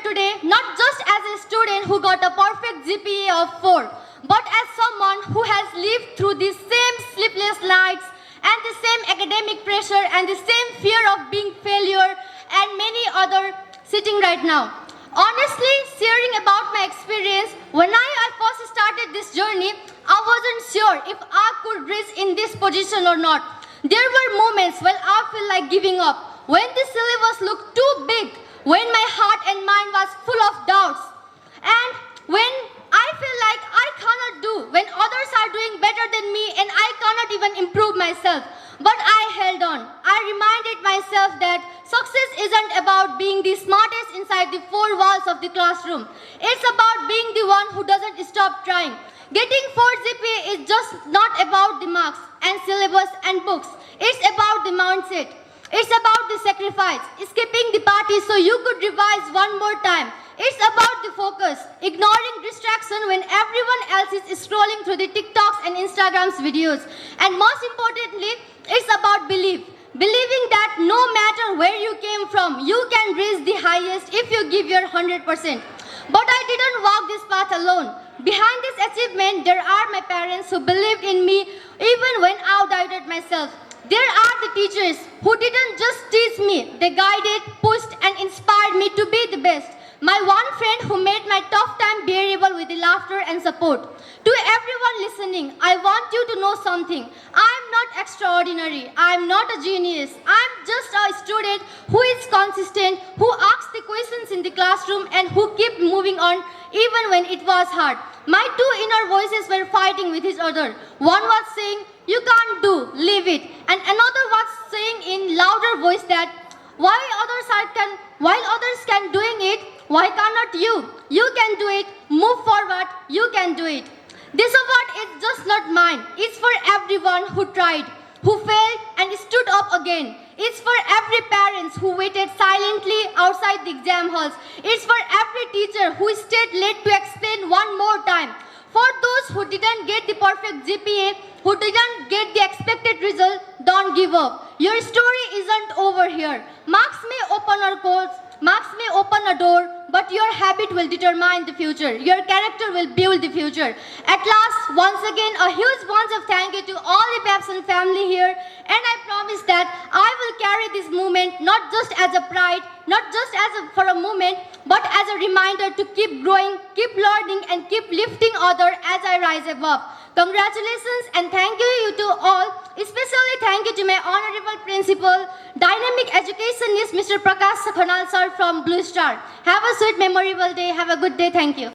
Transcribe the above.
today not just as a student who got a perfect GPA of 4, but as someone who has lived through the same sleepless nights and the same academic pressure and the same fear of being failure and many other sitting right now. Honestly, sharing about my experience, when I first started this journey, I wasn't sure if I could reach in this position or not. There were moments when I felt like giving up, when the syllabus looked too big, when my heart and mind was full of doubts, and when I feel like I cannot do, when others are doing better than me and I cannot even improve myself. But I held on. I reminded myself that success isn't about being the smartest inside the four walls of the classroom. It's about being the one who doesn't stop trying. Getting 4 GPA is just not about the marks and syllabus and books. It's about the mindset. It's about the sacrifice, skipping the party so you could revise one more time. It's about the focus, ignoring distraction when everyone else is scrolling through the TikToks and Instagram's videos. And most importantly, it's about belief. Believing that no matter where you came from, you can reach the highest if you give your 100%. But I didn't walk this path alone. Behind this achievement, there are my parents who believed in me even when I doubted myself. There are the teachers who didn't just teach me, they guided, pushed and inspired me to be the best. My one friend who made my tough time bearable with the laughter and support. To everyone listening, I want you to know something. I'm not extraordinary. I'm not a genius. I'm just a student who is consistent, who asks the questions in the classroom and who kept moving on even when it was hard. My two inner voices were fighting with each other. One was saying, "You can't do, leave it." And another was saying in louder voice that, while others can doing it, why cannot you? You can do it. Move forward. You can do it. This award is just not mine. It's for everyone who tried, who failed and stood up again. It's for every parent who waited silently outside the exam halls. It's for every teacher who stayed late to explain one more time. For those who didn't get the perfect GPA, who didn't get the expected result, don't give up. Your story isn't over here. Marks may open our course, marks may open a door, but your habit will determine the future. Your character will build the future. At last, once again, a huge bunch of thank you to all the Babson family here. And I promise that I will carry this movement not just as a pride, not just for a moment, but as a reminder to keep growing, keep learning, and keep lifting others as I rise above. Congratulations and thank you to all. Especially thank you to my honorable principal, dynamic educationist Mr. Prakash Sakhanal sir from Blue Star. Have a sweet memorable day. Have a good day. Thank you.